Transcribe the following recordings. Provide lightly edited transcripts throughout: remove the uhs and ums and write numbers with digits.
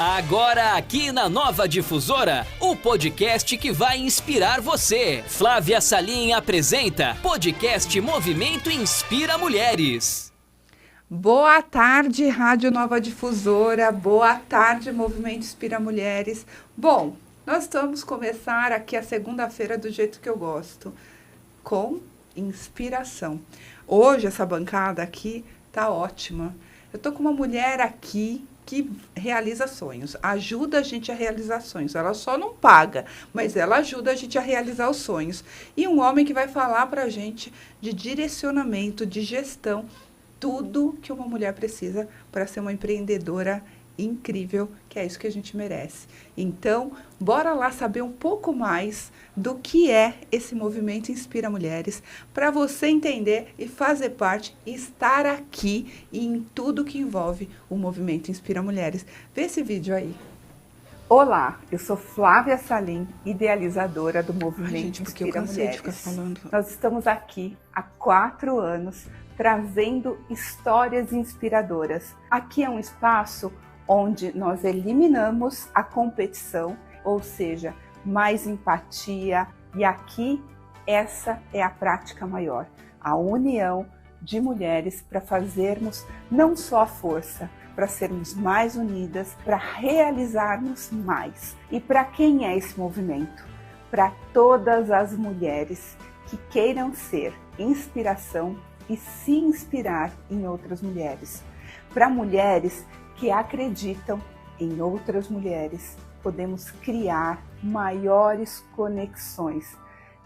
Agora aqui na Nova Difusora, o podcast que vai inspirar você. Flávia Salim apresenta podcast Movimento Inspira Mulheres. Boa tarde, Rádio Nova Difusora. Boa tarde, Movimento Inspira Mulheres. Bom, nós vamos começar aqui a segunda-feira do jeito que eu gosto, com inspiração. Hoje essa bancada aqui tá ótima. Eu tô com uma mulher aqui que realiza sonhos, ajuda a gente a realizar sonhos. Ela só não paga, mas ela ajuda a gente a realizar os sonhos. E um homem que vai falar pra gente de direcionamento, de gestão, tudo que uma mulher precisa para ser uma empreendedora incrível, que é isso que a gente merece. Então, bora lá saber um pouco mais do que é esse movimento Inspira Mulheres, para você entender e fazer parte, estar aqui e em tudo que envolve o movimento Inspira Mulheres. Vê esse vídeo aí. Olá, eu sou Flávia Salim, idealizadora do movimento Inspira Mulheres. Nós estamos aqui há 4 anos, trazendo histórias inspiradoras. Aqui é um espaço onde nós eliminamos a competição, ou seja, mais empatia, e aqui essa é a prática maior, a união de mulheres para fazermos não só a força, para sermos mais unidas, para realizarmos mais. E para quem é esse movimento? Para todas as mulheres que queiram ser inspiração e se inspirar em outras mulheres. Para mulheres que acreditam em outras mulheres, podemos criar maiores conexões,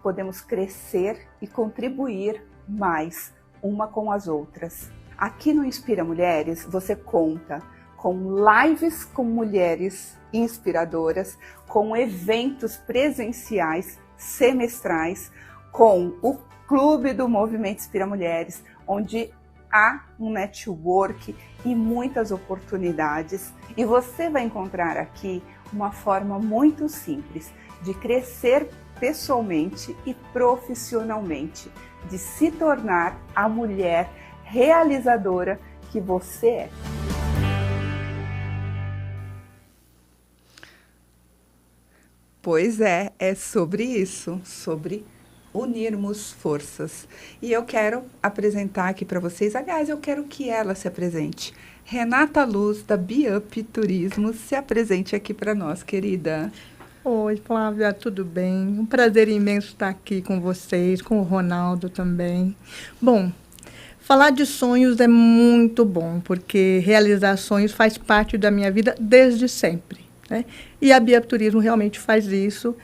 podemos crescer e contribuir mais uma com as outras. Aqui no Inspira Mulheres, você conta com lives com mulheres inspiradoras, com eventos presenciais semestrais, com o Clube do Movimento Inspira Mulheres, onde há um network e muitas oportunidades. E você vai encontrar aqui uma forma muito simples de crescer pessoalmente e profissionalmente, de se tornar a mulher realizadora que você é. Pois é sobre isso, sobre unirmos forças. E eu quero apresentar aqui para vocês, aliás, eu quero que ela se apresente. Renata Luz, da Biup Turismo, se apresente aqui para nós, querida. Oi, Flávia, tudo bem? Um prazer imenso estar aqui com vocês, com o Ronaldo também. Bom, falar de sonhos é muito bom, porque realizar sonhos faz parte da minha vida desde sempre, né? E a Biup Turismo realmente faz isso.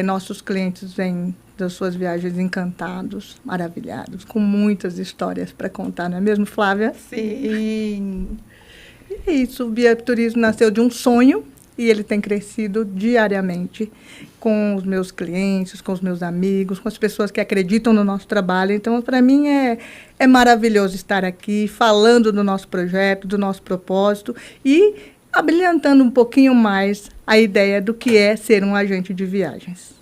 Nossos clientes vêm das suas viagens encantados, maravilhados, com muitas histórias para contar, não é mesmo, Flávia? Sim! É isso, o Biup Turismo nasceu de um sonho e ele tem crescido diariamente com os meus clientes, com os meus amigos, com as pessoas que acreditam no nosso trabalho. Então, para mim, é maravilhoso estar aqui falando do nosso projeto, do nosso propósito e abrilhantando um pouquinho mais a ideia do que é ser um agente de viagens.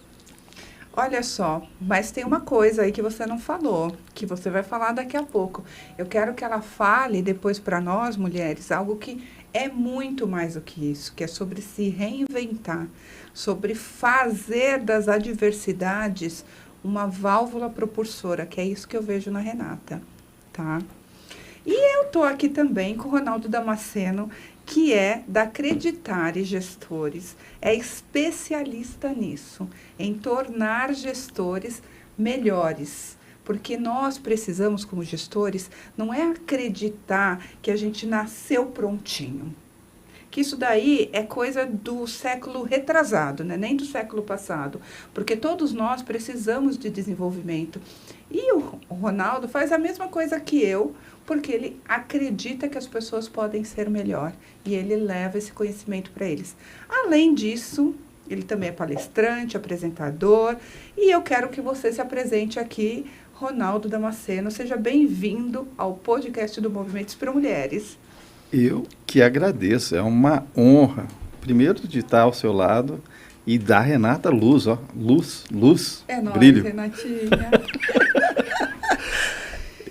Olha só, mas tem uma coisa aí que você não falou, que você vai falar daqui a pouco. Eu quero que ela fale depois para nós, mulheres, algo que é muito mais do que isso, que é sobre se reinventar, sobre fazer das adversidades uma válvula propulsora, que é isso que eu vejo na Renata, tá? E eu tô aqui também com o Ronaldo Damasceno, que é da Acreditare Gestores, é especialista nisso, em tornar gestores melhores. Porque nós precisamos, como gestores, não é acreditar que a gente nasceu prontinho. Que isso daí é coisa do século retrasado, né? Nem do século passado. Porque todos nós precisamos de desenvolvimento. E o Ronaldo faz a mesma coisa que eu, porque ele acredita que as pessoas podem ser melhor. E ele leva esse conhecimento para eles. Além disso, ele também é palestrante, apresentador. E eu quero que você se apresente aqui, Ronaldo Damasceno. Seja bem-vindo ao podcast do Movimento Inspira Mulheres. Eu que agradeço, é uma honra, primeiro de estar ao seu lado e da Renata luz, ó, luz, é nóis, brilho. Renatinha.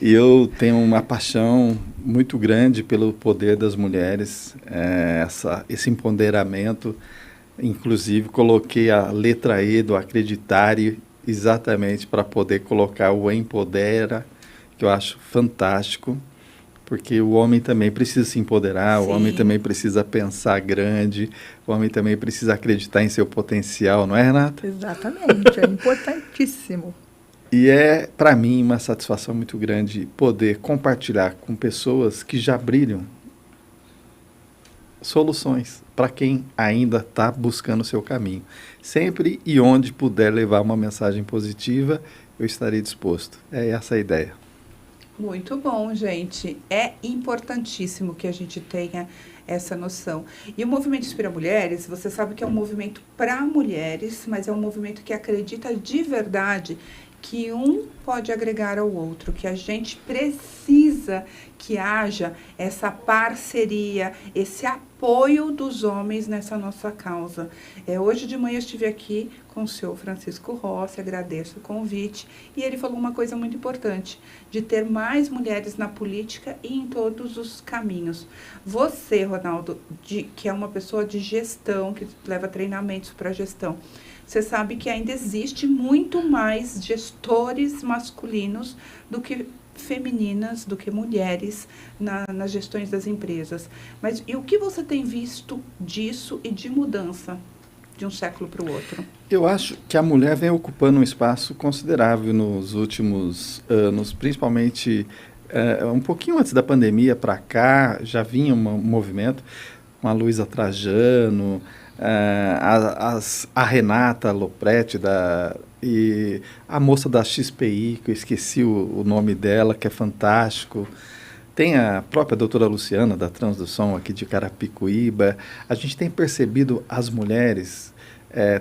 E eu tenho uma paixão muito grande pelo poder das mulheres, esse empoderamento. Inclusive, coloquei a letra E do Acreditare exatamente para poder colocar o Empodera, que eu acho fantástico, porque o homem também precisa se empoderar, Sim. O homem também precisa pensar grande, o homem também precisa acreditar em seu potencial, não é, Renata? Exatamente, é importantíssimo. E é, para mim, uma satisfação muito grande poder compartilhar com pessoas que já brilham soluções para quem ainda está buscando o seu caminho. Sempre e onde puder levar uma mensagem positiva, eu estarei disposto. É essa a ideia. Muito bom, gente. É importantíssimo que a gente tenha essa noção. E o Movimento Inspira Mulheres, você sabe que é um movimento para mulheres, mas é um movimento que acredita de verdade que um pode agregar ao outro, que a gente precisa que haja essa parceria, esse apoio dos homens nessa nossa causa. Hoje de manhã eu estive aqui com o senhor Francisco Rossi, agradeço o convite, e ele falou uma coisa muito importante, de ter mais mulheres na política e em todos os caminhos. Você, Ronaldo, que é uma pessoa de gestão, que leva treinamentos para gestão, você sabe que ainda existe muito mais gestores masculinos do que femininas, do que mulheres nas gestões das empresas. Mas e o que você tem visto disso e de mudança de um século para o outro? Eu acho que a mulher vem ocupando um espaço considerável nos últimos anos, principalmente um pouquinho antes da pandemia para cá, já vinha um movimento com a Luísa Trajano, a Renata Lopretti e a moça da XPI, que eu esqueci o nome dela, que é fantástico. Tem a própria doutora Luciana, da Transdução, aqui de Carapicuíba. A gente tem percebido as mulheres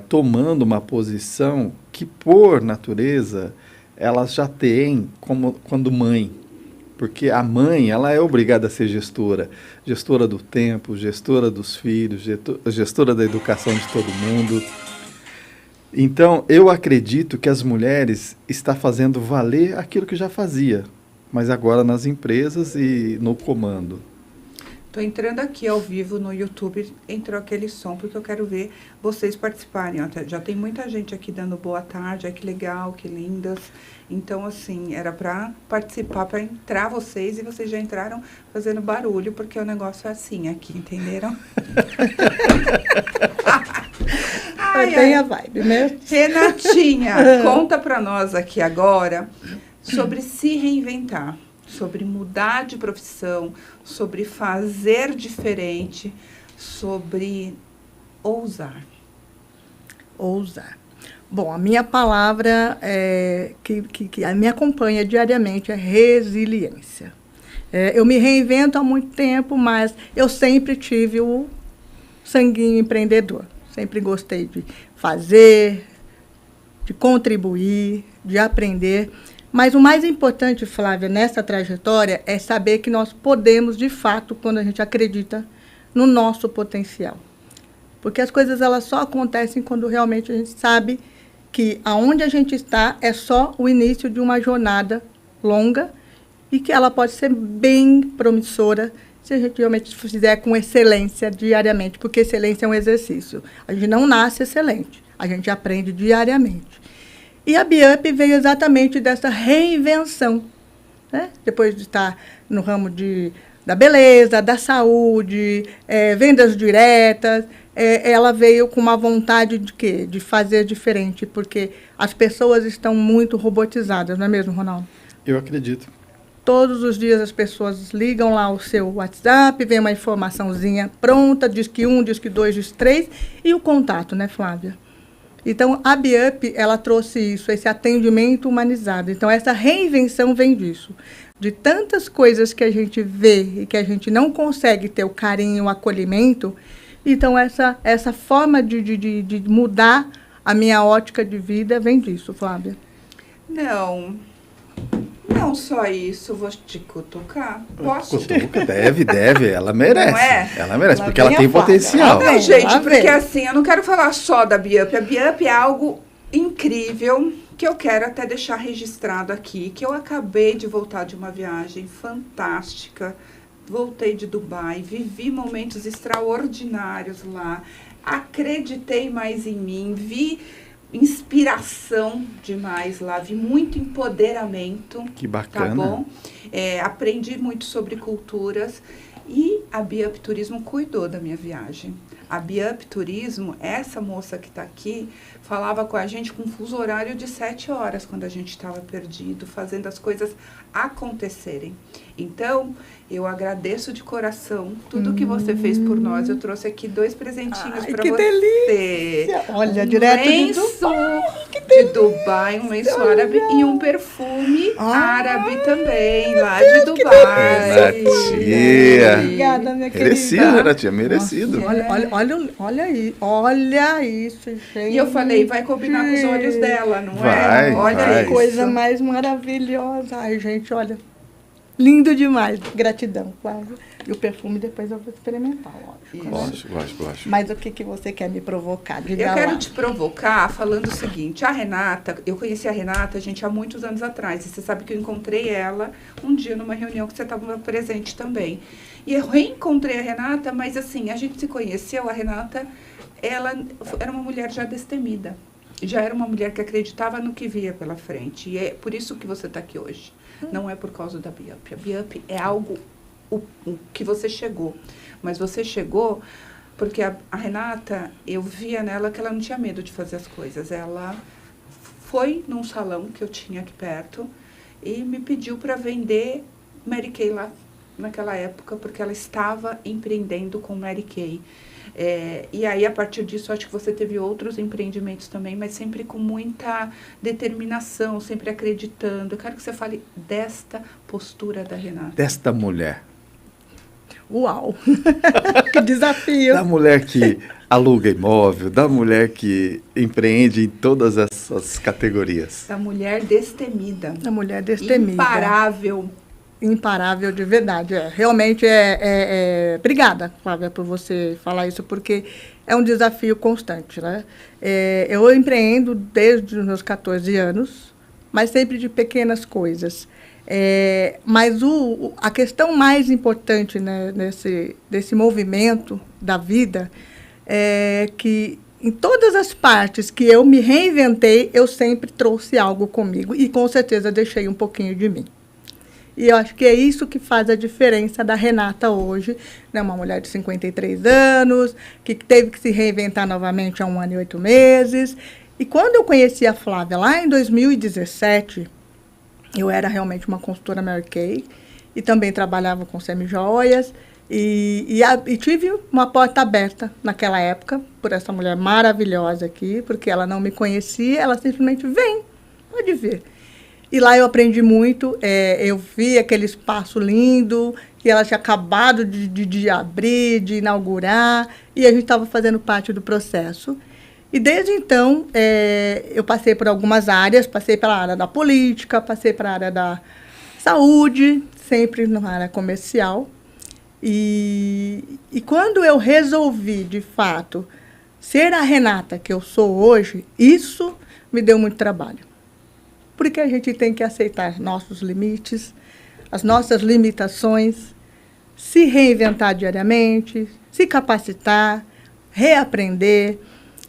tomando uma posição que, por natureza, elas já têm quando mãe. Porque a mãe, ela é obrigada a ser gestora do tempo, gestora dos filhos, gestora da educação de todo mundo. Então, eu acredito que as mulheres estão fazendo valer aquilo que já fazia, mas agora nas empresas e no comando. Estou entrando aqui ao vivo no YouTube, entrou aquele som, porque eu quero ver vocês participarem. Já tem muita gente aqui dando boa tarde, que legal, que lindas. Então, assim, era para participar, para entrar vocês, e vocês já entraram fazendo barulho, porque o negócio é assim aqui, entenderam? Tem a vibe, né? Renatinha, conta para nós aqui agora sobre se reinventar, sobre mudar de profissão, sobre fazer diferente, sobre ousar. Ousar. Bom, a minha palavra que me acompanha diariamente é resiliência. Eu me reinvento há muito tempo, mas eu sempre tive o sanguinho empreendedor. Sempre gostei de fazer, de contribuir, de aprender. Mas o mais importante, Flávia, nessa trajetória é saber que nós podemos, de fato, quando a gente acredita no nosso potencial. Porque as coisas elas só acontecem quando realmente a gente sabe que aonde a gente está é só o início de uma jornada longa e que ela pode ser bem promissora se a gente realmente fizer com excelência diariamente, porque excelência é um exercício. A gente não nasce excelente, a gente aprende diariamente. E a BIUP veio exatamente dessa reinvenção, né? Depois de estar no ramo da beleza, da saúde, vendas diretas, ela veio com uma vontade de quê? De fazer diferente, porque as pessoas estão muito robotizadas, não é mesmo, Ronaldo? Eu acredito. Todos os dias as pessoas ligam lá o seu WhatsApp, vem uma informaçãozinha pronta, diz que 1, diz que 2, diz 3, e o contato, né, Flávia? Então, a BIUP, ela trouxe isso, esse atendimento humanizado. Então, essa reinvenção vem disso. De tantas coisas que a gente vê e que a gente não consegue ter o carinho, o acolhimento, então, essa forma de mudar a minha ótica de vida vem disso, Flávia. Não só isso, vou te cutucar. Posso? Cutuca, deve, ela merece. Não é? Ela merece, Lá porque ela vem tem a faca. potencial. Lá vem. Gente, porque assim, eu não quero falar só da BIUP. A BIUP é algo incrível que eu quero até deixar registrado aqui, que eu acabei de voltar de uma viagem fantástica voltei de Dubai, vivi momentos extraordinários lá, acreditei mais em mim, vi inspiração demais lá, vi muito empoderamento. Que bacana. Tá bom? Aprendi muito sobre culturas e a Biup Turismo cuidou da minha viagem. A Biup Turismo, essa moça que está aqui, falava com a gente com um fuso horário de 7 horas, quando a gente estava perdido, fazendo as coisas acontecerem. Então, eu agradeço de coração tudo que você fez por nós. Eu trouxe aqui 2 presentinhos para você. Delícia! Olha, direto de Dubai, um lenço árabe e um perfume árabe também, lá de Dubai. Renatinha! Obrigada, minha querida. Merecido, Renatinha, merecido. Olha isso, gente. E eu falei, vai combinar com os olhos dela, não vai, é? Olha vai. isso. Coisa mais maravilhosa. Ai, gente, olha. Lindo demais. Gratidão, Flávia. E o perfume depois eu vou experimentar, lógico. Lógico. Mas o que você quer me provocar? Diga Eu lá. quero te provocar falando o seguinte, a Renata, eu conheci a Renata, gente, há muitos anos atrás, e você sabe que eu encontrei ela um dia numa reunião que você estava presente também. E eu reencontrei a Renata, mas assim, a gente se conheceu, a Renata, ela era uma mulher já destemida, já era uma mulher que acreditava no que via pela frente, e é por isso que você está aqui hoje. Não é por causa da Biup. A Biup é algo o que você chegou. Mas você chegou porque a Renata, eu via nela que ela não tinha medo de fazer as coisas. Ela foi num salão que eu tinha aqui perto e me pediu para vender Mary Kay lá naquela época, porque ela estava empreendendo com Mary Kay. E aí, a partir disso, acho que você teve outros empreendimentos também, mas sempre com muita determinação, sempre acreditando. Eu quero que você fale desta postura da Renata. Desta mulher. Uau! Que desafio! Da mulher que aluga imóvel, da mulher que empreende em todas essas categorias. Da mulher destemida. Da mulher destemida. Imparável. Imparável de verdade. Realmente obrigada, Flávia, por você falar isso, porque é um desafio constante, né? Eu empreendo desde os meus 14 anos, mas sempre de pequenas coisas. Mas a questão mais importante, né, desse movimento da vida é que em todas as partes que eu me reinventei, eu sempre trouxe algo comigo e com certeza deixei um pouquinho de mim. E eu acho que é isso que faz a diferença da Renata hoje, né? Uma mulher de 53 anos, que teve que se reinventar novamente há 1 ano e 8 meses. E quando eu conheci a Flávia lá em 2017, eu era realmente uma consultora Mary Kay e também trabalhava com semijoias. E tive uma porta aberta naquela época por essa mulher maravilhosa aqui, porque ela não me conhecia, ela simplesmente vem, pode vir. E lá eu aprendi muito, eu vi aquele espaço lindo, que ela tinha acabado de abrir, de inaugurar, e a gente estava fazendo parte do processo. E desde então, eu passei por algumas áreas, passei pela área da política, passei para a área da saúde, sempre na área comercial. E quando eu resolvi, de fato, ser a Renata que eu sou hoje, isso me deu muito trabalho. Porque a gente tem que aceitar nossos limites, as nossas limitações, se reinventar diariamente, se capacitar, reaprender.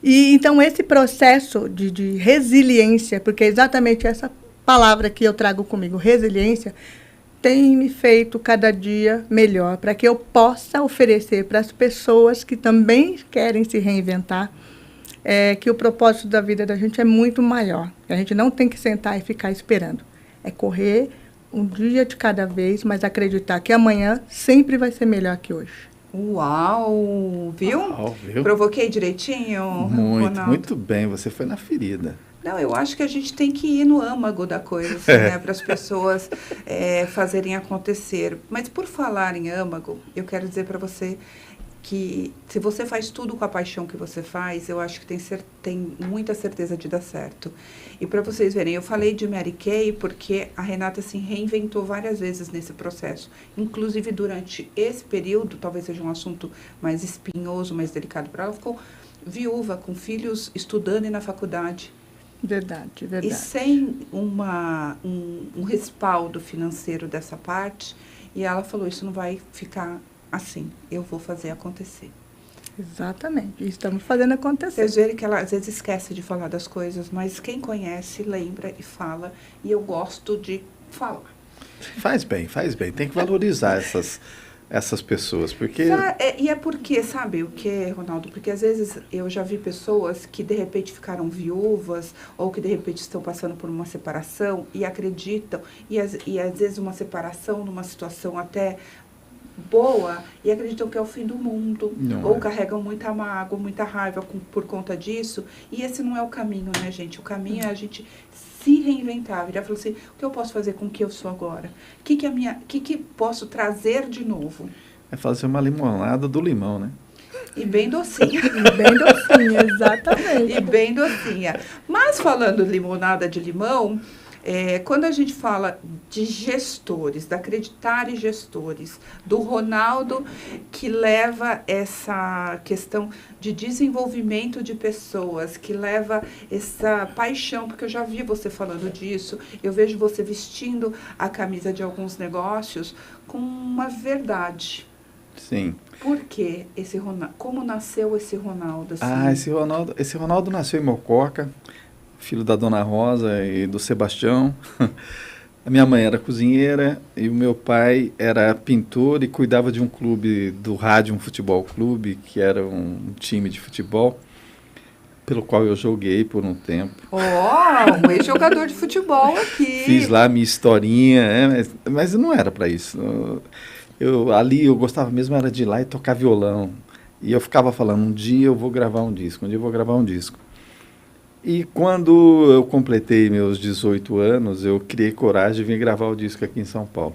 E então esse processo de resiliência, porque é exatamente essa palavra que eu trago comigo, resiliência, tem me feito cada dia melhor, para que eu possa oferecer para as pessoas que também querem se reinventar, que o propósito da vida da gente é muito maior. A gente não tem que sentar e ficar esperando. É correr um dia de cada vez, mas acreditar que amanhã sempre vai ser melhor que hoje. Uau! Viu? Provoquei direitinho, Ronaldo? Muito bem. Você foi na ferida. Não, eu acho que a gente tem que ir no âmago da coisa, assim, né, para as pessoas fazerem acontecer. Mas por falar em âmago, eu quero dizer para você que se você faz tudo com a paixão que você faz, eu acho que tem muita certeza de dar certo. E para vocês verem, eu falei de Mary Kay porque a Renata se reinventou várias vezes nesse processo. Inclusive, durante esse período, talvez seja um assunto mais espinhoso, mais delicado para ela, ficou viúva, com filhos estudando e na faculdade. Verdade. E sem um respaldo financeiro dessa parte, E ela falou, isso não vai ficar assim, eu vou fazer acontecer. Exatamente, e estamos fazendo acontecer. Vocês verem que ela às vezes esquece de falar das coisas, mas quem conhece, lembra e fala, e eu gosto de falar. Faz bem, tem que valorizar essas pessoas, porque... E é porque, sabe o que, Ronaldo? Porque às vezes eu já vi pessoas que de repente ficaram viúvas ou que de repente estão passando por uma separação e acreditam, e às vezes uma separação numa situação até boa e acreditam que é o fim do mundo, ou carregam muita mágoa, muita raiva por conta disso, e esse não é o caminho, né, gente? O caminho é a gente se reinventar, virar e falar assim, o que eu posso fazer com o que eu sou agora? O que posso trazer de novo? É fazer uma limonada do limão, né? E bem docinha. Bem docinha, exatamente. E bem docinha. Mas falando limonada de limão, quando a gente fala de gestores, da Acreditar em Gestores, do Ronaldo, que leva essa questão de desenvolvimento de pessoas, que leva essa paixão, porque eu já vi você falando disso, eu vejo você vestindo a camisa de alguns negócios com uma verdade. Sim. Por que esse Ronaldo? Como nasceu esse Ronaldo? Assim? Esse Ronaldo nasceu em Mococa, filho da Dona Rosa e do Sebastião. A minha mãe era cozinheira e o meu pai era pintor e cuidava de um clube do rádio, um futebol clube, que era um time de futebol, pelo qual eu joguei por um tempo. Um ex-jogador de futebol aqui. Fiz lá a minha historinha, mas não era para isso. Ali eu gostava mesmo era de ir lá e tocar violão. E eu ficava falando, um dia eu vou gravar um disco. E quando eu completei meus 18 anos, eu criei coragem de vir gravar o disco aqui em São Paulo.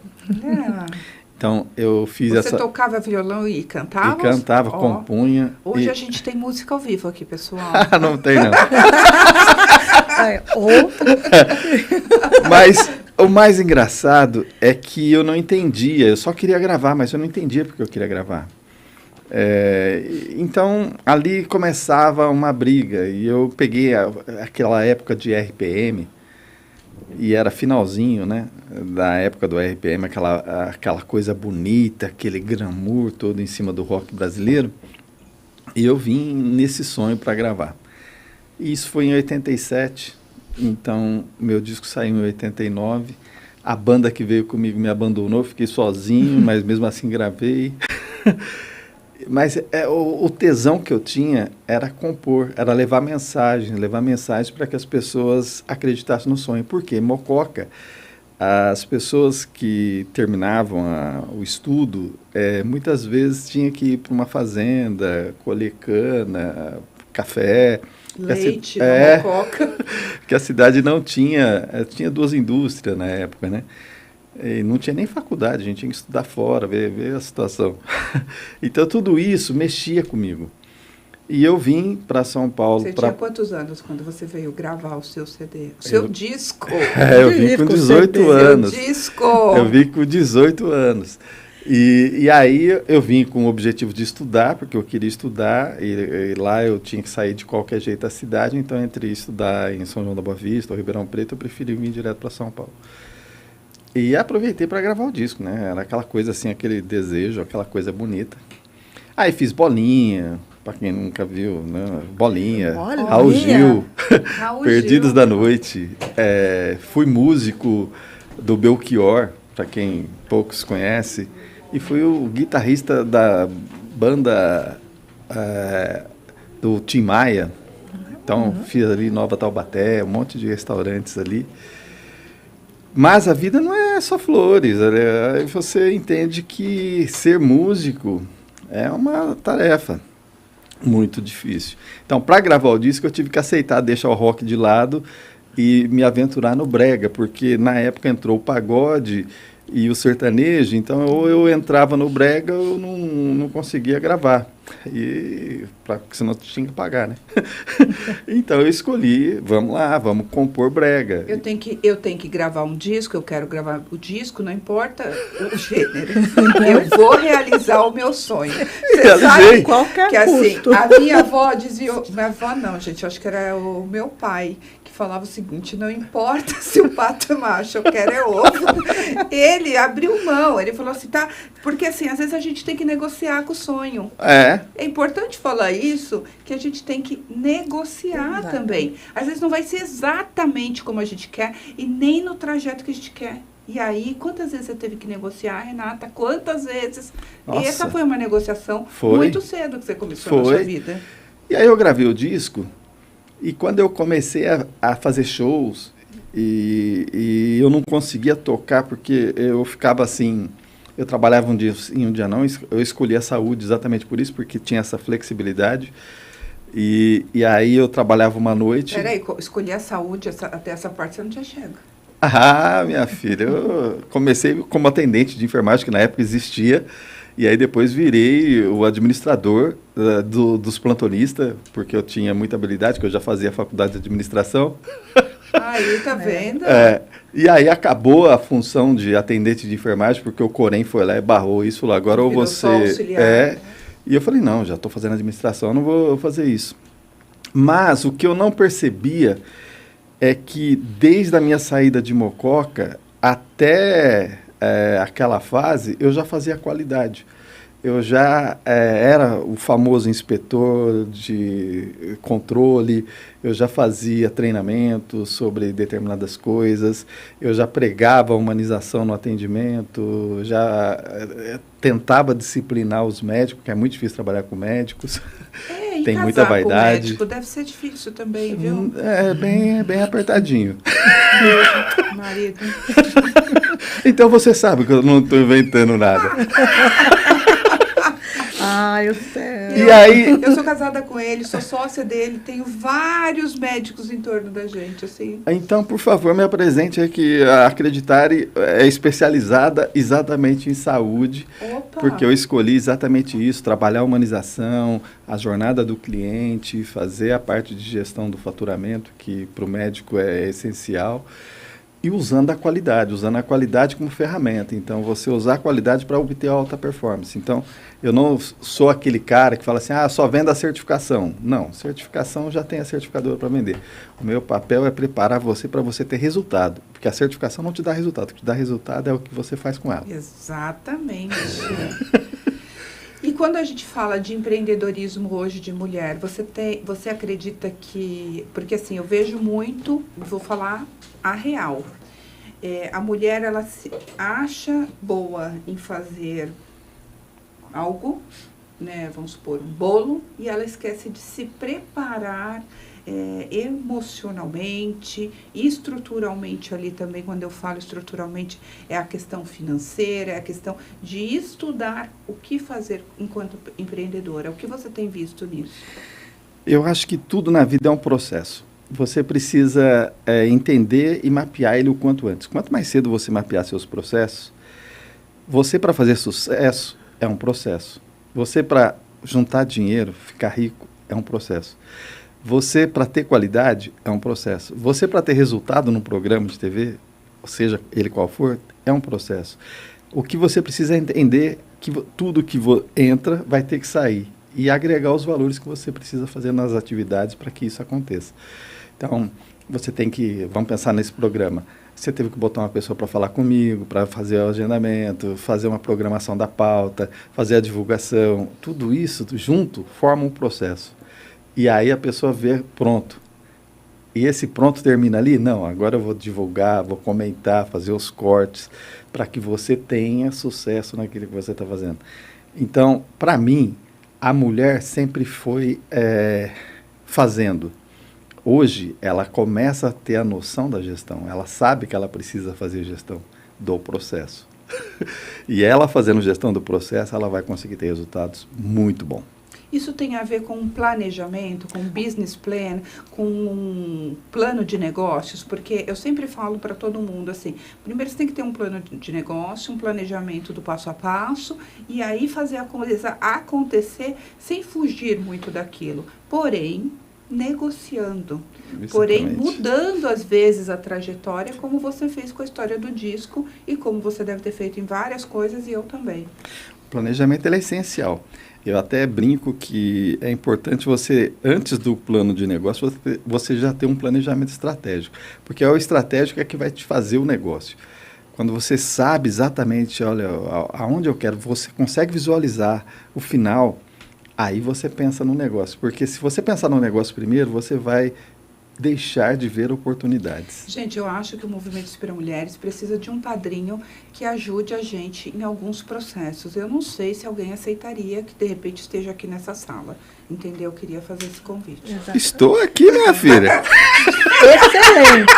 Então, eu fiz Você tocava violão e cantava? E cantava, compunha. Hoje a gente tem música ao vivo aqui, pessoal. Não tem, não. Mas o mais engraçado é que eu não entendia. Eu só queria gravar, mas eu não entendia porque eu queria gravar. Então, ali começava uma briga, e eu peguei aquela época de RPM, e era finalzinho, né, da época do RPM, aquela coisa bonita, aquele glamour todo em cima do rock brasileiro, e eu vim nesse sonho para gravar. E isso foi em 87, então meu disco saiu em 89, a banda que veio comigo me abandonou, fiquei sozinho, mas mesmo assim gravei. Mas o tesão que eu tinha era compor, era levar mensagens para que as pessoas acreditassem no sonho. Por quê? Mococa, as pessoas que terminavam o estudo, muitas vezes tinham que ir para uma fazenda, colher cana, café. Leite, Mococa. Que a cidade não tinha 2 indústrias na época, né? E não tinha nem faculdade, a gente tinha que estudar fora, ver a situação. Então, tudo isso mexia comigo. E eu vim para São Paulo. Você tinha quantos anos quando você veio gravar o seu CD? O seu disco? Eu vim com 18 anos. Seu disco! Eu vim com 18 anos. E aí eu vim com o objetivo de estudar, porque eu queria estudar, e lá eu tinha que sair de qualquer jeito da cidade, então entre estudar em São João da Boa Vista ou Ribeirão Preto, eu preferi vir direto para São Paulo. E aproveitei para gravar o disco, né? Era aquela coisa assim, aquele desejo, aquela coisa bonita. Aí fiz Bolinha, para quem nunca viu, né? Bolinha, Raul Gil, Perdidos da Noite. Fui músico do Belchior, para quem poucos conhecem, e fui o guitarrista da banda do Tim Maia. Então, fiz ali Nova Taubaté, um monte de restaurantes ali. Mas a vida não é só flores, aí você entende que ser músico é uma tarefa muito difícil. Então, para gravar o disco, eu tive que aceitar deixar o rock de lado e me aventurar no brega, porque na época entrou o pagode e o sertanejo, então ou eu entrava no brega ou eu não conseguia gravar. Porque senão tu tinha que pagar, né? Então eu escolhi, vamos lá, vamos compor brega. Eu tenho que gravar um disco, eu quero gravar o disco, não importa o gênero. Eu vou realizar o meu sonho. Você sabe qualquer que assim, custo. a minha avó dizia, minha avó não, gente, eu acho que era o meu pai, que falava o seguinte, não importa se o pato é macho, eu quero é ovo. Ele abriu mão, ele falou assim, tá, porque assim, às vezes a gente tem que negociar com o sonho. É importante falar isso, que a gente tem que negociar também. Às vezes não vai ser exatamente como a gente quer e nem no trajeto que a gente quer. E aí, quantas vezes você teve que negociar, Renata? Quantas vezes? Nossa. Essa foi uma negociação muito cedo que você começou na sua vida. E aí eu gravei o disco e quando eu comecei a fazer shows e eu não conseguia tocar porque eu ficava assim... Eu trabalhava um dia sim, um dia não. Eu escolhi a saúde exatamente por isso, porque tinha essa flexibilidade. E aí eu trabalhava uma noite... Peraí, escolhi a saúde, até essa parte você não já chega. Ah, minha filha, eu comecei como atendente de enfermagem, que na época existia, e aí depois virei o administrador dos plantonistas, porque eu tinha muita habilidade, que eu já fazia faculdade de administração. Aí, tá vendo? E aí acabou a função de atendente de enfermagem, porque o Corém foi lá e barrou isso, falou, agora ou você... E eu falei, não, já estou fazendo administração, não vou fazer isso. Mas o que eu não percebia é que desde a minha saída de Mococa até aquela fase, eu já fazia qualidade. Eu já era o famoso inspetor de controle, eu já fazia treinamento sobre determinadas coisas, eu já pregava a humanização no atendimento, já tentava disciplinar os médicos, porque é muito difícil trabalhar com médicos. E tem casar muita vaidade. Com médico deve ser difícil também, viu? É bem apertadinho. Marido. Então você sabe que eu não estou inventando nada. Eu sei. E aí... Eu sou casada com ele, sou sócia dele, tenho vários médicos em torno da gente, assim. Então, por favor, me apresente que a Acreditare é especializada exatamente em saúde. Opa. Porque eu escolhi exatamente isso, trabalhar a humanização, a jornada do cliente, fazer a parte de gestão do faturamento, que para o médico é essencial. E usando a qualidade como ferramenta. Então, você usar a qualidade para obter alta performance. Então, eu não sou aquele cara que fala assim, só vendo a certificação. Não, certificação já tem a certificadora para vender. O meu papel é preparar você para você ter resultado. Porque a certificação não te dá resultado. O que te dá resultado é o que você faz com ela. Exatamente. E quando a gente fala de empreendedorismo hoje de mulher, você acredita que... Porque assim, eu vejo muito, vou falar a real. A mulher, ela se acha boa em fazer algo, né, vamos supor, um bolo, e ela esquece de se preparar emocionalmente, estruturalmente ali também. Quando eu falo estruturalmente, é a questão financeira, é a questão de estudar o que fazer enquanto empreendedora. O que você tem visto nisso? Eu acho que tudo na vida é um processo. Você precisa entender e mapear ele o quanto antes. Quanto mais cedo você mapear seus processos, você para fazer sucesso é um processo. Você para juntar dinheiro, ficar rico, é um processo. Você para ter qualidade, é um processo. Você para ter resultado no programa de TV, seja ele qual for, é um processo. O que você precisa é entender que tudo que entra vai ter que sair e agregar os valores que você precisa fazer nas atividades para que isso aconteça. Então, você tem que, vamos pensar nesse programa, você teve que botar uma pessoa para falar comigo, para fazer o agendamento, fazer uma programação da pauta, fazer a divulgação, tudo isso junto forma um processo. E aí a pessoa vê pronto. E esse pronto termina ali? Não, agora eu vou divulgar, vou comentar, fazer os cortes, para que você tenha sucesso naquilo que você está fazendo. Então, para mim, a mulher sempre foi fazendo. Hoje, ela começa a ter a noção da gestão. Ela sabe que ela precisa fazer gestão do processo. E ela fazendo gestão do processo, ela vai conseguir ter resultados muito bons. Isso tem a ver com um planejamento, com um business plan, com um plano de negócios, porque eu sempre falo para todo mundo assim, primeiro você tem que ter um plano de negócio, um planejamento do passo a passo, e aí fazer a coisa acontecer sem fugir muito daquilo. Porém, negociando, porém mudando às vezes a trajetória, como você fez com a história do disco e como você deve ter feito em várias coisas e eu também. O planejamento ele é essencial. Eu até brinco que é importante você, antes do plano de negócio, você já ter um planejamento estratégico, porque o estratégico é que vai te fazer o negócio. Quando você sabe exatamente, olha, aonde eu quero, você consegue visualizar o final. Aí você pensa no negócio, porque se você pensar no negócio primeiro, você vai deixar de ver oportunidades. Gente, eu acho que o Movimento Inspira Mulheres precisa de um padrinho que ajude a gente em alguns processos. Eu não sei se alguém aceitaria que de repente esteja aqui nessa sala, entendeu? Eu queria fazer esse convite. Exato. Estou aqui, minha filha. Excelente.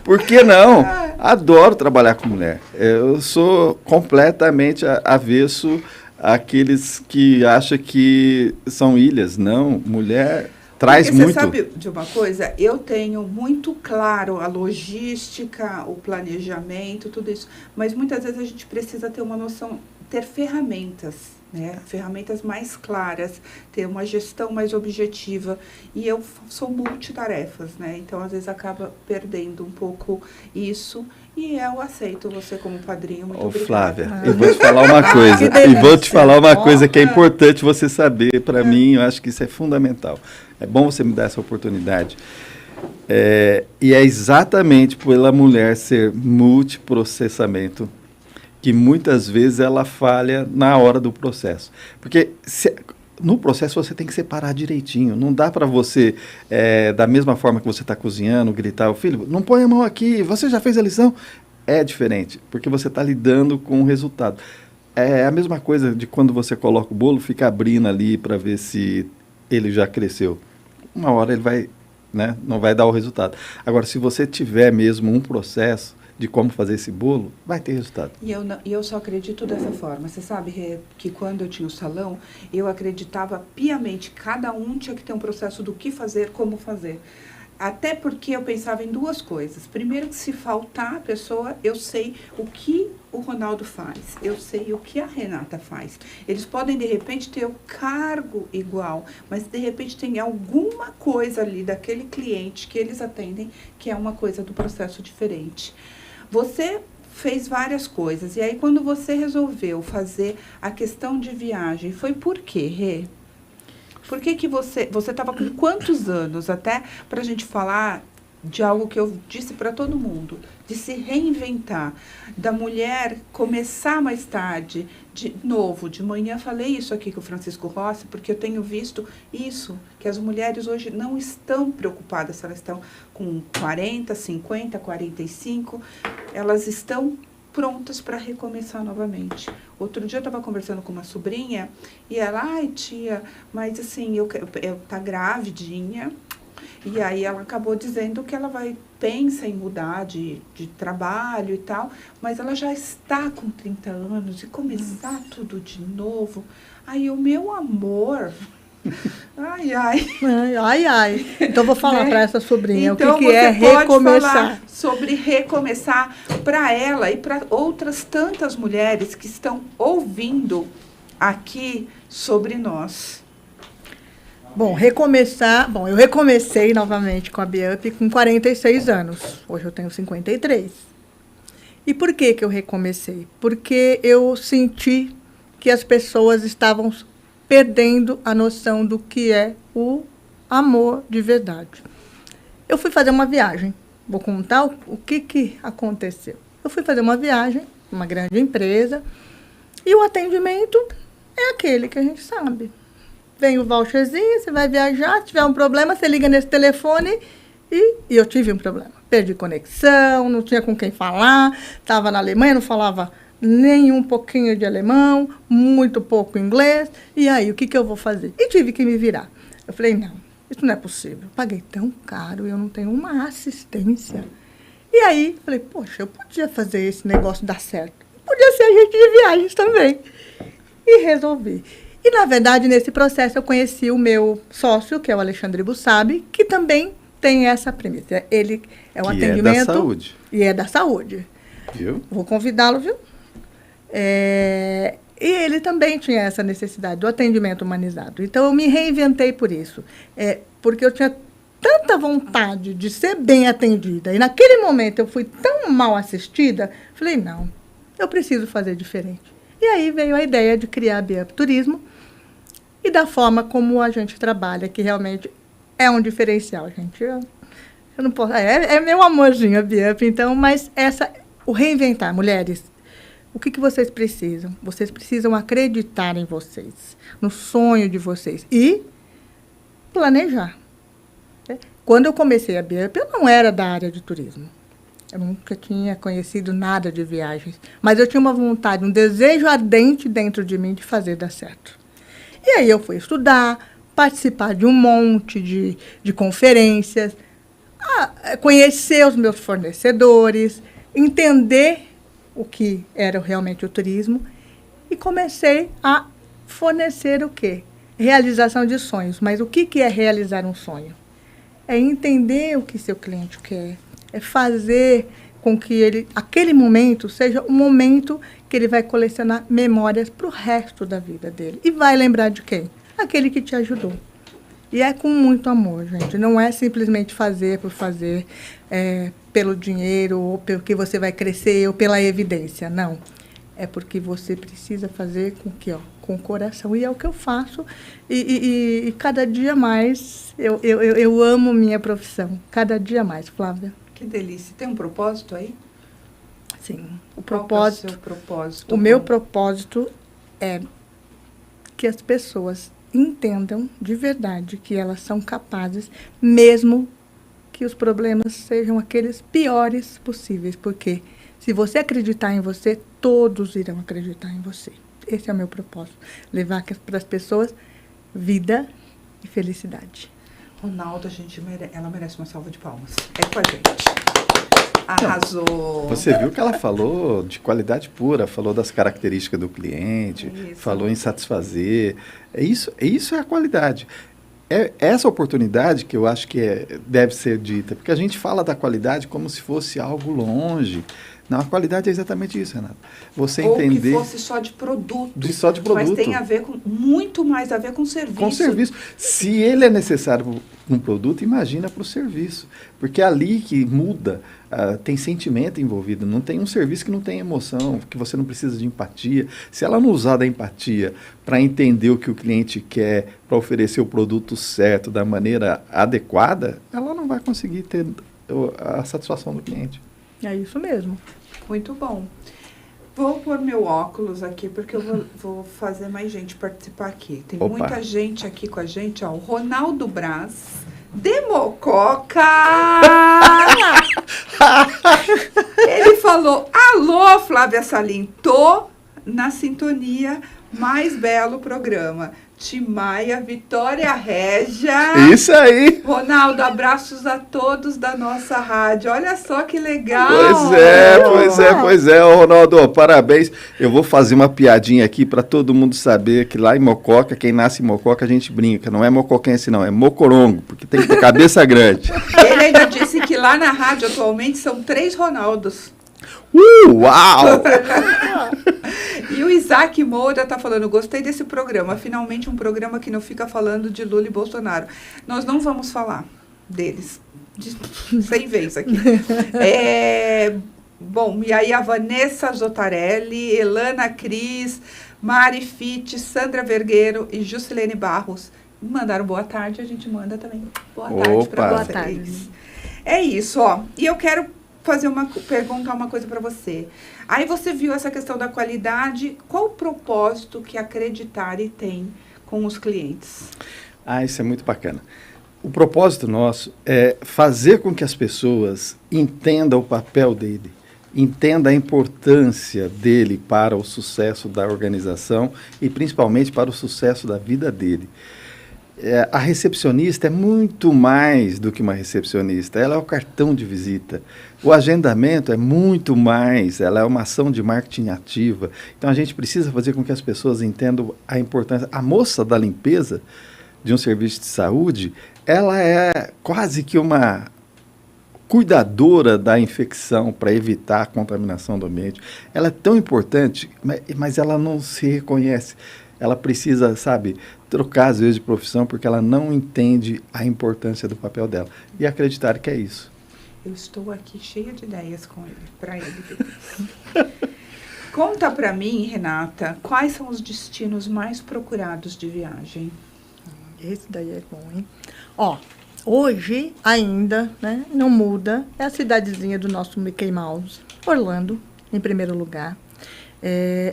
Por que não? Adoro trabalhar com mulher. Eu sou completamente avesso àqueles que acham que são ilhas. Não, mulher traz porque muito. Você sabe de uma coisa? Eu tenho muito claro a logística, o planejamento, tudo isso. Mas muitas vezes a gente precisa ter uma noção, ter ferramentas, né? Ferramentas mais claras, ter uma gestão mais objetiva. E eu sou multitarefas, né? Então, às vezes, acaba perdendo um pouco isso. E eu aceito você como padrinho. Muito obrigada. Flávia, eu vou te falar uma coisa. E vou te falar uma coisa que é importante você saber. Para mim, eu acho que isso é fundamental. É bom você me dar essa oportunidade. E é exatamente pela mulher ser multiprocessamento que muitas vezes ela falha na hora do processo. Porque no processo você tem que separar direitinho. Não dá para você, da mesma forma que você está cozinhando, gritar, filho, não põe a mão aqui, você já fez a lição? É diferente, porque você está lidando com o resultado. É a mesma coisa de quando você coloca o bolo, fica abrindo ali para ver se ele já cresceu. Uma hora ele vai, né, não vai dar o resultado. Agora, se você tiver mesmo um processo de como fazer esse bolo, vai ter resultado. E eu só acredito dessa forma. Você sabe, Rê, que quando eu tinha o salão, eu acreditava piamente, cada um tinha que ter um processo do que fazer, como fazer. Até porque eu pensava em duas coisas. Primeiro, que se faltar a pessoa, eu sei o que o Ronaldo faz, eu sei o que a Renata faz. Eles podem, de repente, ter o cargo igual, mas, de repente, tem alguma coisa ali daquele cliente que eles atendem que é uma coisa do processo diferente. Você fez várias coisas, e aí quando você resolveu fazer a questão de viagem, foi por quê, Rê? Por que você estava com quantos anos, até para a gente falar de algo que eu disse para todo mundo, de se reinventar, da mulher começar mais tarde, de novo, de manhã falei isso aqui com o Francisco Rossi, porque eu tenho visto isso, que as mulheres hoje não estão preocupadas se elas estão com 40, 50, 45, elas estão prontas para recomeçar novamente. Outro dia eu estava conversando com uma sobrinha e ela, ai tia, mas assim, eu tá gravidinha. E aí ela acabou dizendo que ela pensa em mudar de trabalho e tal, mas ela já está com 30 anos e começar tudo de novo. Aí o meu amor... Ai, ai. Ai, ai. Então, vou falar para essa sobrinha então, o que é recomeçar. Sobre recomeçar para ela e para outras tantas mulheres que estão ouvindo aqui sobre nós. Bom, recomeçar... Bom, eu recomecei novamente com a Biup com 46 anos. Hoje eu tenho 53. E por que eu recomecei? Porque eu senti que as pessoas estavam perdendo a noção do que é o amor de verdade. Eu fui fazer uma viagem. Vou contar o que aconteceu. Eu fui fazer uma viagem, uma grande empresa, e o atendimento é aquele que a gente sabe. Vem o voucherzinho, você vai viajar, se tiver um problema, você liga nesse telefone e eu tive um problema. Perdi conexão, não tinha com quem falar, estava na Alemanha, não falava nem um pouquinho de alemão, muito pouco inglês, e aí, o que eu vou fazer? E tive que me virar. Eu falei, não, isso não é possível. Eu paguei tão caro, eu não tenho uma assistência. E aí, falei, poxa, eu podia fazer esse negócio dar certo. Podia ser agente de viagens também. E resolvi. E, na verdade, nesse processo, eu conheci o meu sócio, que é o Alexandre Bussabi, que também tem essa premissa. Ele é um atendimento... é da saúde. E é da saúde. Viu? Vou convidá-lo, viu? E ele também tinha essa necessidade do atendimento humanizado. Então, eu me reinventei por isso. Porque eu tinha tanta vontade de ser bem atendida. E, naquele momento, eu fui tão mal assistida. Falei, não, eu preciso fazer diferente. E aí veio a ideia de criar a Be-Up Turismo e da forma como a gente trabalha, que realmente é um diferencial, gente. Eu não posso... É meu amorzinho a Be-Up, então, mas o reinventar, mulheres, o que vocês precisam? Vocês precisam acreditar em vocês, no sonho de vocês e planejar. Quando eu comecei a Be-Up, eu não era da área de turismo. Eu nunca tinha conhecido nada de viagens, mas eu tinha uma vontade, um desejo ardente dentro de mim de fazer dar certo. E aí eu fui estudar, participar de um monte de conferências, conhecer os meus fornecedores, entender o que era realmente o turismo e comecei a fornecer o quê? Realização de sonhos. Mas o que é realizar um sonho? É entender o que seu cliente quer, é fazer com que aquele momento seja um momento que ele vai colecionar memórias para o resto da vida dele. E vai lembrar de quem? Aquele que te ajudou. E é com muito amor, gente. Não é simplesmente fazer por fazer, pelo dinheiro, ou porque você vai crescer, ou pela evidência. Não. É porque você precisa fazer com o coração. E é o que eu faço. E cada dia mais, eu amo minha profissão. Cada dia mais, Flávia. Que delícia. Tem um propósito aí? Sim. Qual é o seu propósito? O meu propósito é que as pessoas entendam de verdade que elas são capazes, mesmo que os problemas sejam aqueles piores possíveis. Porque se você acreditar em você, todos irão acreditar em você. Esse é o meu propósito. Levar para as pessoas vida e felicidade. Ronaldo, ela merece uma salva de palmas. É com a gente. Arrasou. Você viu que ela falou de qualidade pura, falou das características do cliente, falou em satisfazer. Isso é a qualidade. É essa oportunidade que eu acho que deve ser dita, porque a gente fala da qualidade como se fosse algo longe. Não, a qualidade é exatamente isso, Renato. Você entender... Ou que fosse só de produto. Só de produto. Mas tem muito mais a ver com serviço. Com serviço. Se ele é necessário para um produto, imagina para o serviço. Porque é ali que muda, tem sentimento envolvido. Não tem um serviço que não tem emoção, que você não precisa de empatia. Se ela não usar da empatia para entender o que o cliente quer, para oferecer o produto certo, da maneira adequada, ela não vai conseguir ter a satisfação do cliente. É isso mesmo. Muito bom. Vou pôr meu óculos aqui, porque eu vou fazer mais gente participar aqui. Tem muita gente aqui com a gente, ó. O Ronaldo Braz, de Mococa. Ele falou, alô, Flávia Salim, tô na sintonia, mais belo programa. Timaia, Vitória Régia. Isso aí. Ronaldo, abraços a todos da nossa rádio. Olha só que legal. Pois é, Ronaldo, parabéns. Eu vou fazer uma piadinha aqui para todo mundo saber que lá em Mococa, quem nasce em Mococa, a gente brinca. Não é mocoquense, não, é mocorongo, porque tem que ter cabeça grande. Ele ainda disse que lá na rádio atualmente são 3 Ronaldos. Uau! E o Isaac Moura está falando, gostei desse programa, finalmente um programa que não fica falando de Lula e Bolsonaro. Nós não vamos falar deles, 100 vezes aqui. Bom, e aí a Vanessa Zotarelli, Elana Cris, Mari Fitt, Sandra Vergueiro e Juscelene Barros mandaram boa tarde, a gente manda também boa tarde para vocês. É isso, ó. E eu quero perguntar uma coisa para você. Aí você viu essa questão da qualidade, qual o propósito que a Acreditare tem com os clientes? Isso é muito bacana. O propósito nosso é fazer com que as pessoas entendam o papel dele, entendam a importância dele para o sucesso da organização e principalmente para o sucesso da vida dele. A recepcionista é muito mais do que uma recepcionista. Ela é o cartão de visita. O agendamento é muito mais. Ela é uma ação de marketing ativa. Então, a gente precisa fazer com que as pessoas entendam a importância. A moça da limpeza de um serviço de saúde, ela é quase que uma cuidadora da infecção para evitar a contaminação do ambiente. Ela é tão importante, mas ela não se reconhece. Ela precisa, sabe, trocar às vezes de profissão porque ela não entende a importância do papel dela. E acreditar que é isso. Eu estou aqui cheia de ideias com ele, para ele. Conta para mim, Renata, quais são os destinos mais procurados de viagem? Esse daí é bom, hein? Ó, hoje ainda, né, não muda, é a cidadezinha do nosso Mickey Mouse, Orlando, em primeiro lugar.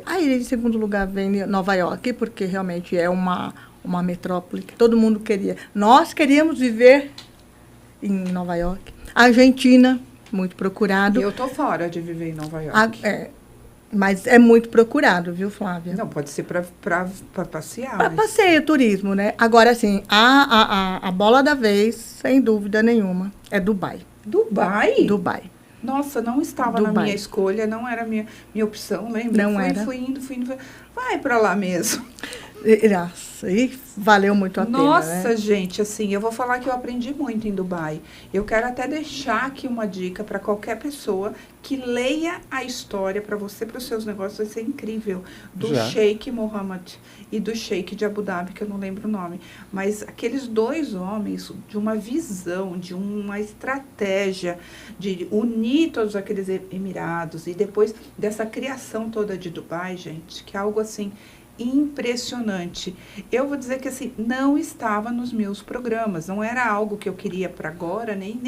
Aí, em segundo lugar, vem Nova York, porque realmente é uma metrópole que todo mundo queria. Nós queríamos viver em Nova York. Argentina, muito procurado. Eu tô fora de viver em Nova York. Mas é muito procurado, viu, Flávia? Não, pode ser para passear. Para passeio, turismo, né? Agora, assim, a bola da vez, sem dúvida nenhuma, é Dubai. Dubai? Dubai. Nossa, não estava Dubai. na minha escolha, não era minha opção, lembra? Não era. Fui indo. Vai para lá mesmo. Nossa, e valeu muito a pena, Nossa, né? gente, assim, eu vou falar que eu aprendi muito em Dubai. Eu quero até deixar aqui uma dica para qualquer pessoa que leia a história para você, para os seus negócios, vai ser incrível. Do Sheikh Mohammed e do Sheikh de Abu Dhabi, que eu não lembro o nome. Mas aqueles dois homens, de uma visão, de uma estratégia, de unir todos aqueles Emirados e depois dessa criação toda de Dubai, gente, que é algo assim impressionante. Eu vou dizer que assim, não estava nos meus programas, não era algo que eu queria para agora, nem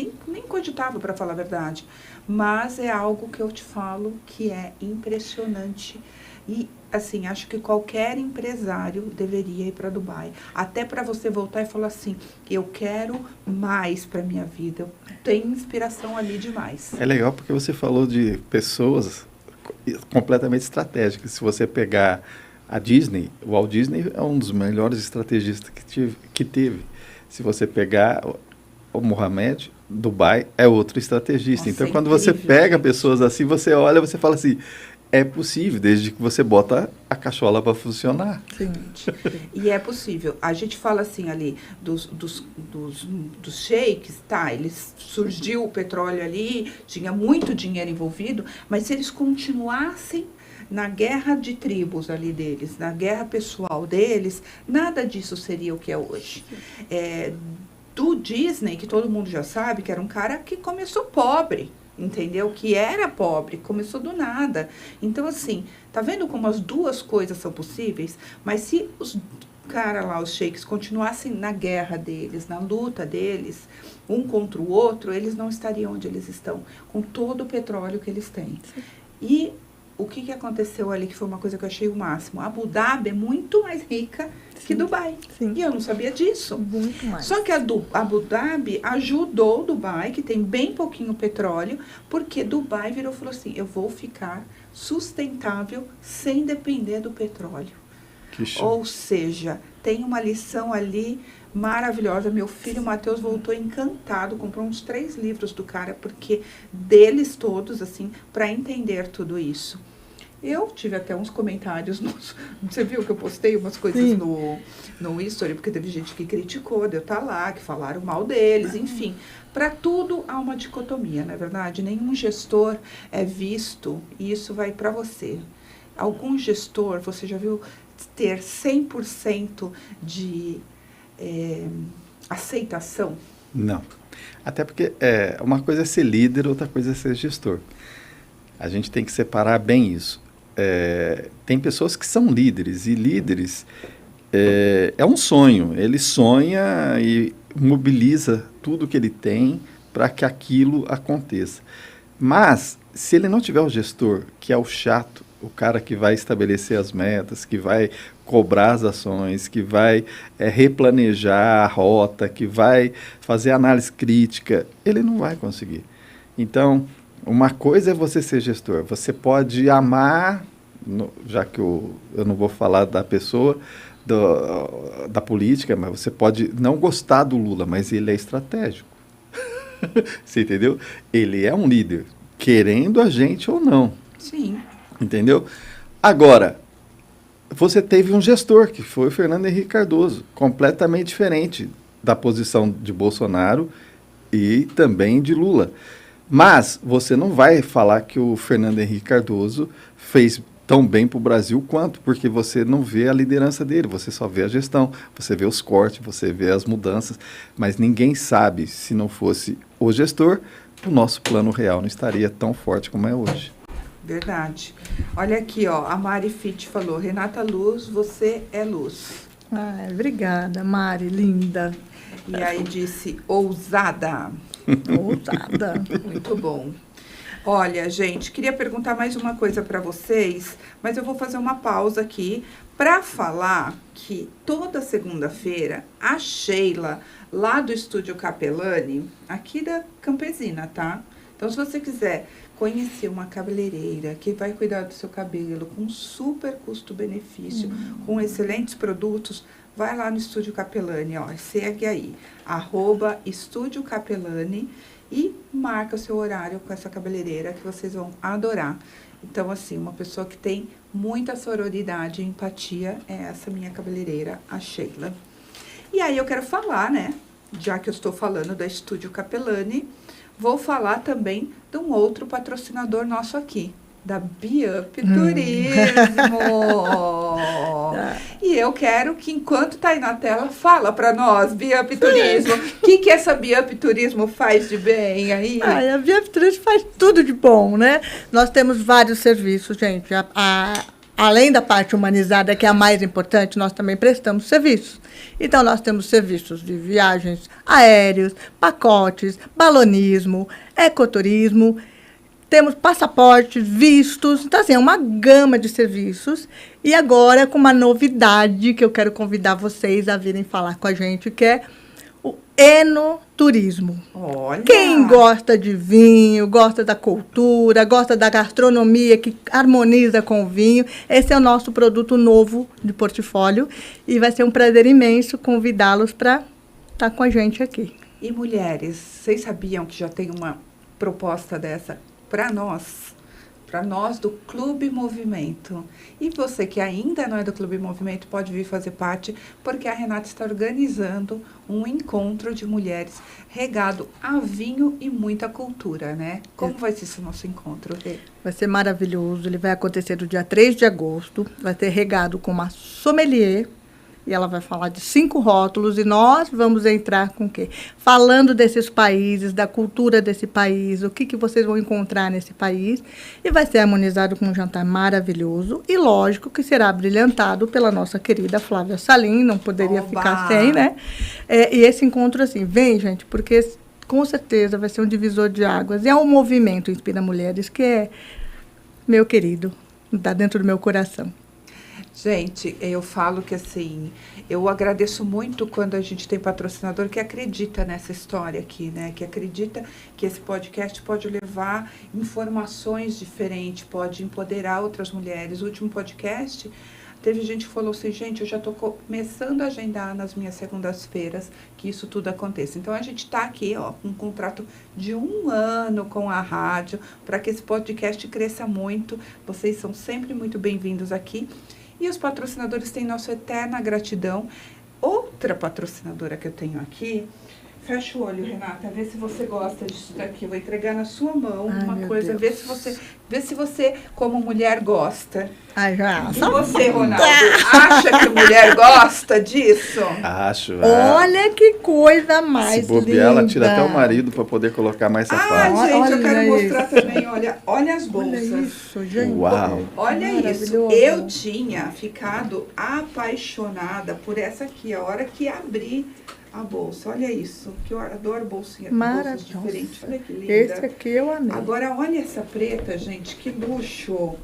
cogitava, para falar a verdade, mas é algo que eu te falo que é impressionante e assim, acho que qualquer empresário deveria ir para Dubai, até para você voltar e falar assim, eu quero mais para minha vida, tem inspiração ali demais. É legal porque você falou de pessoas completamente estratégicas. Se você pegar a Disney, o Walt Disney é um dos melhores estrategistas que teve. Se você pegar o Mohamed, Dubai é outro estrategista. Nossa, então, quando incrível, você pega gente. pessoas assim, você olha, você fala assim, é possível, desde que você bota a cachola para funcionar. Sim. E é possível. A gente fala assim ali dos sheiks, tá? Surgiu o petróleo ali, tinha muito dinheiro envolvido, mas se eles continuassem na guerra de tribos ali deles, na guerra pessoal deles, nada disso seria o que é hoje. Do Disney, que todo mundo já sabe, que era um cara que começou pobre, entendeu? Que era pobre, começou do nada. Então, assim, tá vendo como as duas coisas são possíveis? Mas se os caras lá, os sheiks, continuassem na guerra deles, na luta deles, um contra o outro, eles não estariam onde eles estão, com todo o petróleo que eles têm. E o que aconteceu ali, que foi uma coisa que eu achei o máximo? Abu Dhabi é muito mais rica que Dubai. Sim. E eu não sabia disso. Muito mais. Só que Abu Dhabi ajudou Dubai, que tem bem pouquinho petróleo, porque Dubai virou e falou assim, eu vou ficar sustentável sem depender do petróleo. Que show. Ou seja, tem uma lição ali maravilhosa. Meu filho Matheus voltou encantado, comprou uns 3 livros do cara, porque deles todos, assim, para entender tudo isso. Eu tive até uns comentários, você viu que eu postei umas coisas no History, porque teve gente que criticou, de eu estar lá, que falaram mal deles, enfim. Para tudo há uma dicotomia, não é verdade? Nenhum gestor é visto, e isso vai para você. Algum gestor, você já viu ter 100% de aceitação? Não. Até porque uma coisa é ser líder, outra coisa é ser gestor. A gente tem que separar bem isso. Tem pessoas que são líderes, e líderes é um sonho. Ele sonha e mobiliza tudo que ele tem para que aquilo aconteça. Mas, se ele não tiver o gestor, que é o chato, o cara que vai estabelecer as metas, que vai cobrar as ações, que vai replanejar a rota, que vai fazer análise crítica, ele não vai conseguir. Então, uma coisa é você ser gestor. Você pode amar, já que eu não vou falar da pessoa, da política, mas você pode não gostar do Lula, mas ele é estratégico. Você entendeu? Ele é um líder, querendo a gente ou não. Sim. Entendeu? Agora, você teve um gestor, que foi o Fernando Henrique Cardoso, completamente diferente da posição de Bolsonaro e também de Lula. Mas você não vai falar que o Fernando Henrique Cardoso fez tão bem para o Brasil quanto, porque você não vê a liderança dele, você só vê a gestão, você vê os cortes, você vê as mudanças, mas ninguém sabe, se não fosse o gestor, o nosso plano real não estaria tão forte como é hoje. Verdade. Olha aqui, ó, a Mari Fitt falou, Renata Luz, você é luz. Ai, obrigada, Mari, linda. E aí disse, ousada. Ousada. Muito bom. Olha, gente, queria perguntar mais uma coisa para vocês, mas eu vou fazer uma pausa aqui para falar que toda segunda-feira a Sheila, lá do Estúdio Capelani, aqui da Campesina, tá? Então, se você quiser conhecer uma cabeleireira que vai cuidar do seu cabelo com super custo-benefício, com excelentes produtos, vai lá no Estúdio Capelani, ó, segue aí, @Estúdio Capelani e marca o seu horário com essa cabeleireira que vocês vão adorar. Então, assim, uma pessoa que tem muita sororidade e empatia é essa minha cabeleireira, a Sheila. E aí eu quero falar, né, já que eu estou falando da Estúdio Capelani, vou falar também de um outro patrocinador nosso aqui, da Biup Turismo. E eu quero que, enquanto tá aí na tela, fala para nós, Biup Turismo, o que essa Biup Turismo faz de bem aí? A Biup Turismo faz tudo de bom, né? Nós temos vários serviços, gente. Além da parte humanizada, que é a mais importante, nós também prestamos serviços. Então, nós temos serviços de viagens aéreos, pacotes, balonismo, ecoturismo, temos passaportes, vistos, então, assim, é uma gama de serviços. E agora, com uma novidade que eu quero convidar vocês a virem falar com a gente, que é o enoturismo. Olha! Quem gosta de vinho, gosta da cultura, gosta da gastronomia que harmoniza com o vinho, esse é o nosso produto novo de portfólio e vai ser um prazer imenso convidá-los para estar com a gente aqui. E mulheres, vocês sabiam que já tem uma proposta dessa para nós do Clube Movimento? E você que ainda não é do Clube Movimento pode vir fazer parte, porque a Renata está organizando um encontro de mulheres regado a vinho e muita cultura, né? Como vai ser esse nosso encontro, Rê? Vai ser maravilhoso, ele vai acontecer no dia 3 de agosto, vai ser regado com uma sommelier, e ela vai falar de 5 rótulos, e nós vamos entrar com o quê? Falando desses países, da cultura desse país, o que vocês vão encontrar nesse país, e vai ser harmonizado com um jantar maravilhoso, e lógico que será brilhantado pela nossa querida Flávia Salim, não poderia ficar sem, né? E esse encontro, assim, vem, gente, porque com certeza vai ser um divisor de águas, e é um movimento Inspira Mulheres que é meu querido, está dentro do meu coração. Gente, eu falo que assim, eu agradeço muito quando a gente tem patrocinador que acredita nessa história aqui, né? Que acredita que esse podcast pode levar informações diferentes, pode empoderar outras mulheres. O último podcast, teve gente que falou assim, gente, eu já estou começando a agendar nas minhas segundas-feiras que isso tudo aconteça. Então, a gente está aqui, ó, com um contrato de 1 ano com a rádio, para que esse podcast cresça muito. Vocês são sempre muito bem-vindos aqui. E os patrocinadores têm nossa eterna gratidão. Outra patrocinadora que eu tenho aqui, fecha o olho, Renata, vê se você gosta disso daqui. Eu vou entregar na sua mão uma coisa, vê se você, como mulher, gosta. Ai, já. E você, Ronaldo, acha que mulher gosta disso? Acho. Olha que coisa mais se bobear, ela tira até o marido para poder colocar mais sapato. Ah, gente, eu quero Olha mostrar também, olha as bolsas. Olha isso, gente. Uau. Olha isso, eu tinha ficado apaixonada por essa aqui, a hora que abri a bolsa. Olha isso, que eu adoro bolsinha com bolsas diferentes. Olha que linda. Esse aqui eu amei. Agora, olha essa preta, gente, que luxo.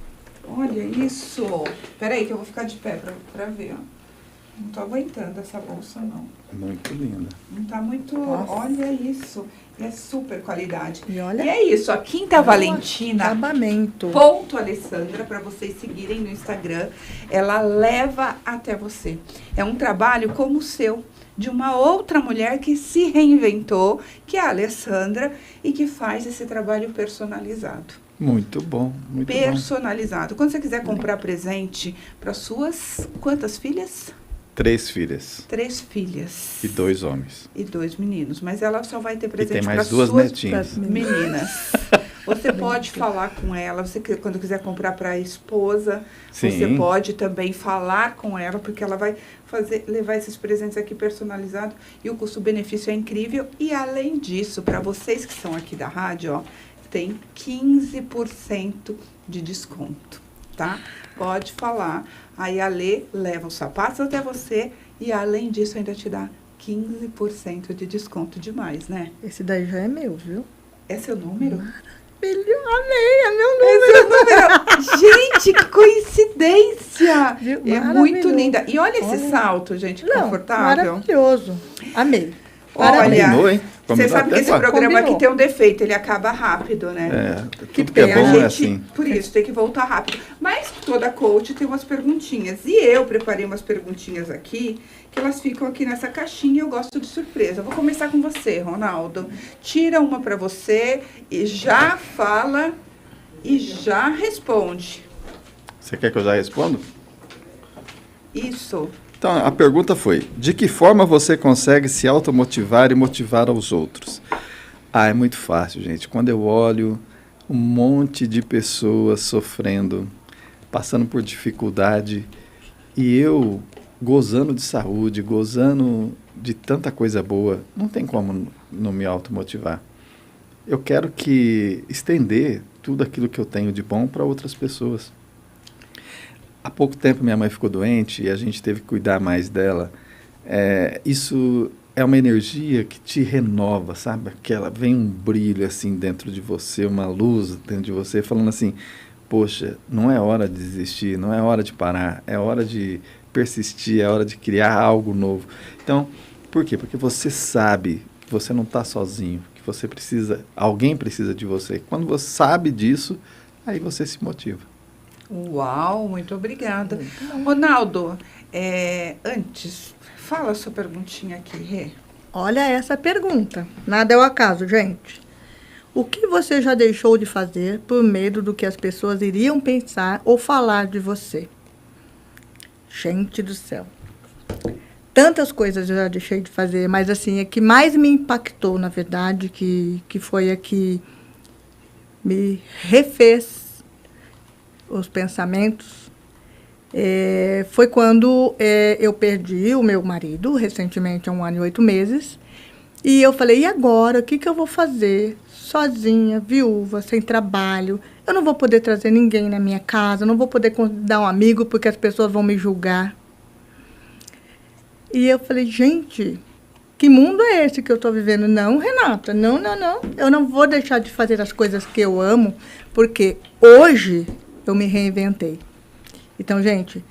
Olha isso. Peraí que eu vou ficar de pé pra ver, ó. Não tô aguentando essa bolsa, não. Muito linda. Não tá muito... Nossa. Olha isso. É super qualidade. E olha... é isso, a Quinta Valentina... Acabamento. Ponto Alessandra, para vocês seguirem no Instagram. Ela leva até você. É um trabalho como o seu, de uma outra mulher que se reinventou, que é a Alessandra, e que faz esse trabalho personalizado. Muito bom, muito bom. Personalizado. Quando você quiser comprar presente para suas... Quantas filhas? 3 filhas 3 filhas. e 2 homens. E 2 meninos. Mas ela só vai ter E presente tem para mais suas 2 netinhas. meninas. Você pode falar com ela, quando quiser comprar para a esposa, Sim. você pode também falar com ela, porque ela vai levar esses presentes aqui personalizados e o custo-benefício é incrível. E além disso, para vocês que são aqui da rádio, ó, tem 15% de desconto, tá? Pode falar. Aí a Lê leva os sapatos até você e além disso ainda te dá 15% de desconto. Demais, né? Esse daí já é meu, viu? É seu número? Amei, é meu É número. seu número. Gente, que coincidência! Viu? É muito Maravilhoso. linda. E olha esse Olha. salto, gente, que Não, confortável. maravilhoso. Amei. Olha, Combinou, hein? você Combinou sabe que até esse com a- programa Combinou. aqui tem um defeito, ele acaba rápido, né? É, tudo que é pena, bom A é gente, assim. por isso, tem que voltar rápido. Mas toda coach tem umas perguntinhas. E eu preparei umas perguntinhas aqui, que elas ficam aqui nessa caixinha e eu gosto de surpresa. Eu vou começar com você, Ronaldo. Tira uma pra você e já fala e já responde. Você quer que eu já responda? Isso. Então, a pergunta foi: de que forma você consegue se automotivar e motivar aos outros? Ah, é muito fácil, gente. Quando eu olho um monte de pessoas sofrendo, passando por dificuldade, e eu gozando de saúde, gozando de tanta coisa boa, não tem como não me automotivar. Eu quero estender tudo aquilo que eu tenho de bom para outras pessoas. Há pouco tempo minha mãe ficou doente e a gente teve que cuidar mais dela. Isso é uma energia que te renova, sabe? Aquela, vem um brilho assim dentro de você, uma luz dentro de você, falando assim, poxa, não é hora de desistir, não é hora de parar, é hora de persistir, é hora de criar algo novo. Então, por quê? Porque você sabe que você não está sozinho, que você precisa, alguém precisa de você. Quando você sabe disso, aí você se motiva. Uau, muito obrigada. Ronaldo, antes, fala a sua perguntinha aqui, Rê. Olha essa pergunta. Nada é o acaso, gente. O que você já deixou de fazer por medo do que as pessoas iriam pensar ou falar de você? Gente do céu. Tantas coisas eu já deixei de fazer, mas assim, a que mais me impactou, na verdade, que foi a que me refez os pensamentos, foi quando eu perdi o meu marido, recentemente, há 1 ano e 8 meses, e eu falei, e agora? O que eu vou fazer? Sozinha, viúva, sem trabalho, eu não vou poder trazer ninguém na minha casa, não vou poder convidar um amigo porque as pessoas vão me julgar. E eu falei, gente, que mundo é esse que eu estou vivendo? Não, Renata, não, eu não vou deixar de fazer as coisas que eu amo, porque hoje eu me reinventei. Então, gente,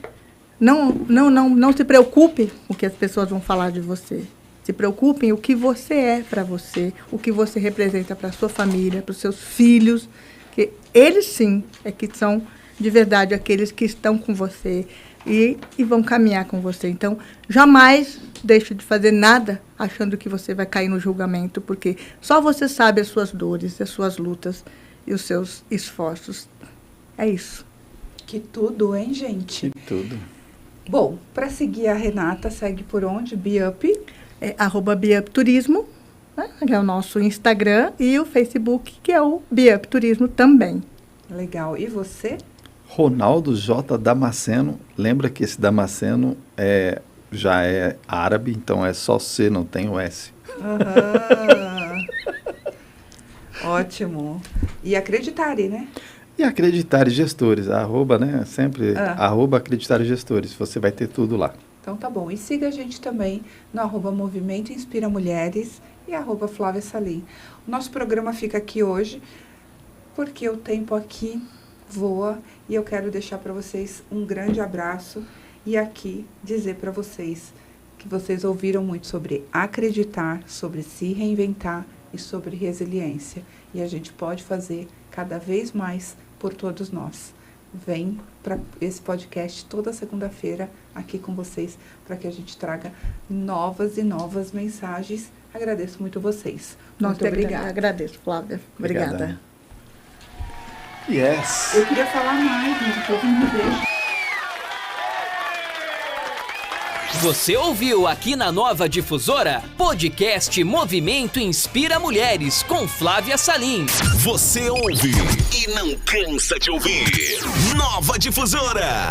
não se preocupe com o que as pessoas vão falar de você. Se preocupe em o que você é para você, o que você representa para a sua família, para os seus filhos, que eles sim é que são de verdade aqueles que estão com você e vão caminhar com você. Então, jamais deixe de fazer nada achando que você vai cair no julgamento, porque só você sabe as suas dores, as suas lutas e os seus esforços. É isso. Que tudo, hein, gente? Que tudo. Bom, para seguir a Renata, segue por onde? Biup? @biupturismo, né, que é o nosso Instagram, e o Facebook, que é o Biup Turismo também. Legal. E você? Ronaldo J. Damasceno. Lembra que esse Damasceno já é árabe, então é só C, não tem o S. Aham. Ótimo. E Acreditare, né? E Acreditare Gestores, arroba, né? Sempre arroba Acreditare Gestores. Você vai ter tudo lá. Então tá bom. E siga a gente também no @Movimento Inspira Mulheres e @Flávia Salim. O nosso programa fica aqui hoje porque o tempo aqui voa e eu quero deixar para vocês um grande abraço e aqui dizer para vocês que vocês ouviram muito sobre acreditar, sobre se reinventar e sobre resiliência. E a gente pode fazer cada vez mais por todos nós. Vem para esse podcast toda segunda-feira aqui com vocês para que a gente traga novas e novas mensagens. Agradeço muito vocês. Muito obrigada. Agradeço, Flávia. Obrigada. Yes. Eu queria falar mais, mas depois não me deixa. Você ouviu aqui na Nova Difusora, podcast Movimento Inspira Mulheres, com Flávia Salim. Você ouve e não cansa de ouvir. Nova Difusora.